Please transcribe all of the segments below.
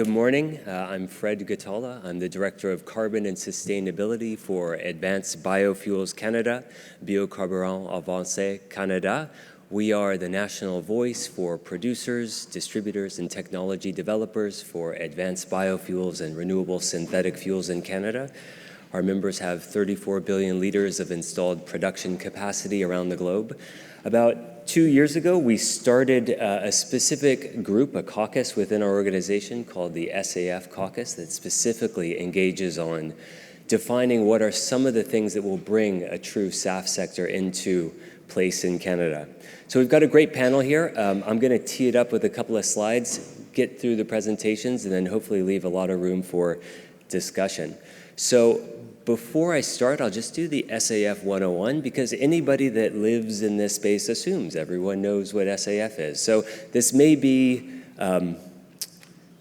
Good morning. I'm Fred Ghatala. I'm the Director of Carbon and Sustainability for Advanced Biofuels Canada, Biocarburant Avancé Canada. We are the national voice for producers, distributors, and technology developers for advanced biofuels and renewable synthetic fuels in Canada. Our members have 34 billion liters of installed production capacity around the globe. About 2 years ago, we started a specific group, a caucus within our organization called the SAF caucus that specifically engages on defining what are some of the things that will bring a true SAF sector into place in Canada. So we've got a great panel here. I'm going to tee it up with a couple of slides, get through the presentations, and then hopefully leave a lot of room for discussion. So before I start, I'll just do the SAF 101 because anybody that lives in this space assumes everyone knows what SAF is. So this may be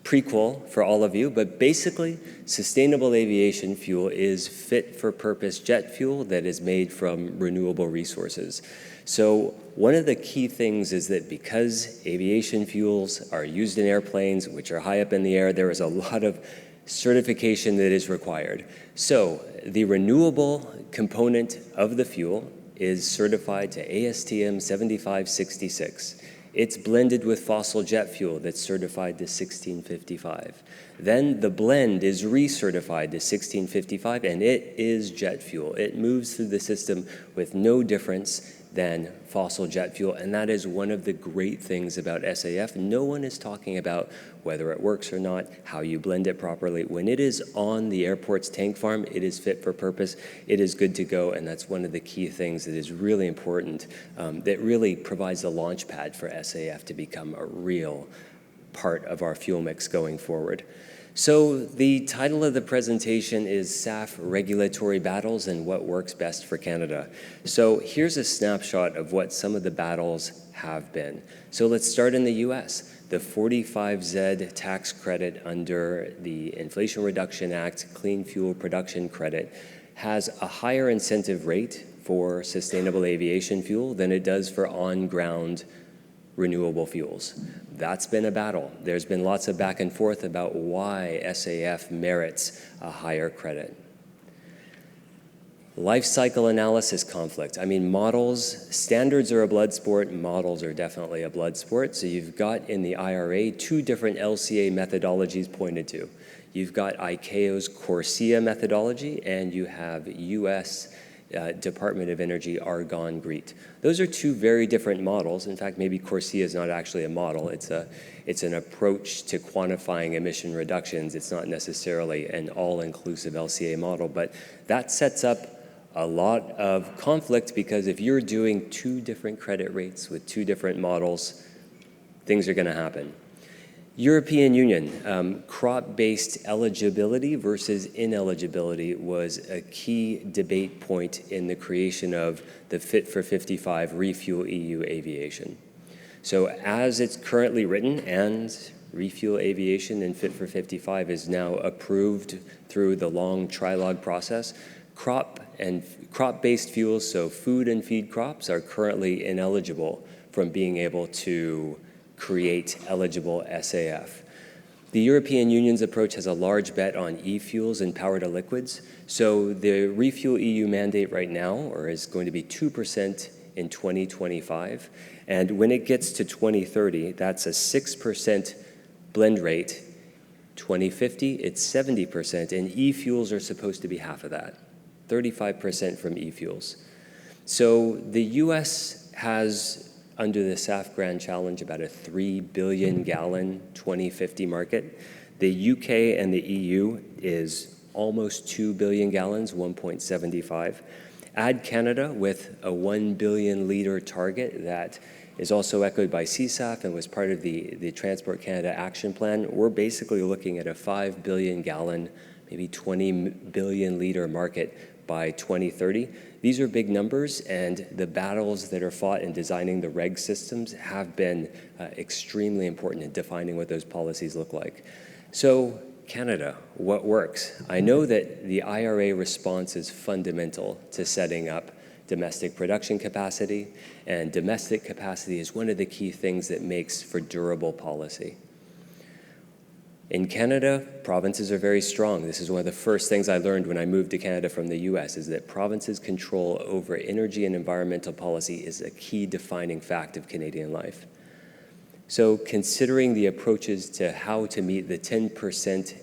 prequel for all of you, but basically sustainable aviation fuel is fit-for-purpose jet fuel that is made from renewable resources. So one of the key things is that because aviation fuels are used in airplanes, which are high up in the air, there is a lot of certification that is required. So the renewable component of the fuel is certified to ASTM 7566. It's blended with fossil jet fuel that's certified to 1655. Then the blend is recertified to 1655, and it is jet fuel. It moves through the system with no difference than fossil jet fuel, and that is one of the great things about SAF. No one is talking about whether it works or not, how you blend it properly. When it is on the airport's tank farm, it is fit for purpose, it is good to go, and that's one of the key things that is really important, that really provides a launch pad for SAF to become a real part of our fuel mix going forward. So the title of the presentation is SAF Regulatory Battles and What Works Best for Canada. So here's a snapshot of what some of the battles have been. So let's start in the US. The 45Z tax credit under the Inflation Reduction Act Clean Fuel Production Credit has a higher incentive rate for sustainable aviation fuel than it does for on-ground renewable fuels. That's been a battle. There's been lots of back and forth about why SAF merits a higher credit. Life cycle analysis conflict. I mean, standards are a blood sport, models are definitely a blood sport. So you've got in the IRA 2 different LCA methodologies pointed to. You've got ICAO's CORSIA methodology, and you have US Department of Energy Argonne GREET. Those are 2 very different models. In fact, maybe CORSIA is not actually a model. It's an approach to quantifying emission reductions. It's not necessarily an all-inclusive LCA model, but that sets up a lot of conflict because if you're doing 2 different credit rates with 2 different models, things are going to happen. European Union, crop-based eligibility versus ineligibility was a key debate point in the creation of the Fit for 55 Refuel EU Aviation. So as it's currently written, and Refuel Aviation and Fit for 55 is now approved through the long trilogue process, crop-based fuels, so food and feed crops, are currently ineligible from being able to create eligible SAF. The European Union's approach has a large bet on e-fuels and power-to-liquids. So the Refuel EU mandate right now is going to be 2% in 2025. And when it gets to 2030, that's a 6% blend rate. 2050, it's 70%, and e-fuels are supposed to be half of that, 35% from e-fuels. So the US has, under the SAF Grand Challenge, about a 3 billion gallon 2050 market. The UK and the EU is almost 2 billion gallons, 1.75. Add Canada with a 1 billion liter target that is also echoed by CSAF and was part of the Transport Canada Action Plan. We're basically looking at a 5 billion gallon, maybe 20 billion liter market by 2030. These are big numbers, and the battles that are fought in designing the reg systems have been extremely important in defining what those policies look like. So Canada, what works? I know that the IRA response is fundamental to setting up domestic production capacity, and domestic capacity is one of the key things that makes for durable policy. In Canada, provinces are very strong. This is one of the first things I learned when I moved to Canada from the US, is that provinces' control over energy and environmental policy is a key defining fact of Canadian life. So considering the approaches to how to meet the 10%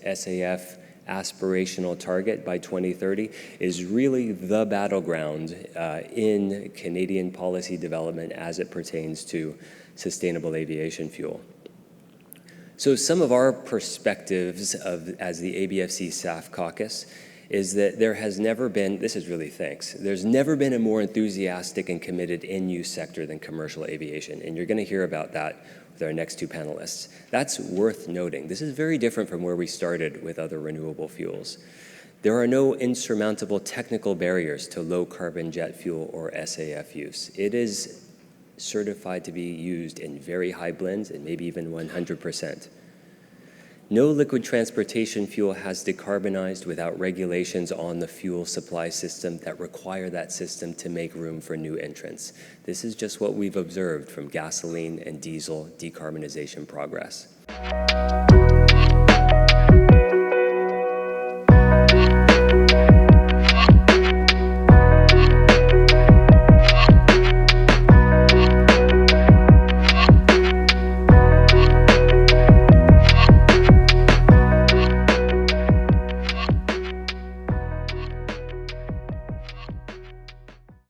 SAF aspirational target by 2030 is really the battleground in Canadian policy development as it pertains to sustainable aviation fuel. So some of our perspectives as the ABFC SAF caucus is that there has never been, this is really thanks, there's never been a more enthusiastic and committed end-use sector than commercial aviation, and you're going to hear about that with our next two panelists. That's worth noting. This is very different from where we started with other renewable fuels. There are no insurmountable technical barriers to low-carbon jet fuel or SAF use. It is certified to be used in very high blends and maybe even 100%. No liquid transportation fuel has decarbonized without regulations on the fuel supply system that require that system to make room for new entrants. This is just what we've observed from gasoline and diesel decarbonization progress.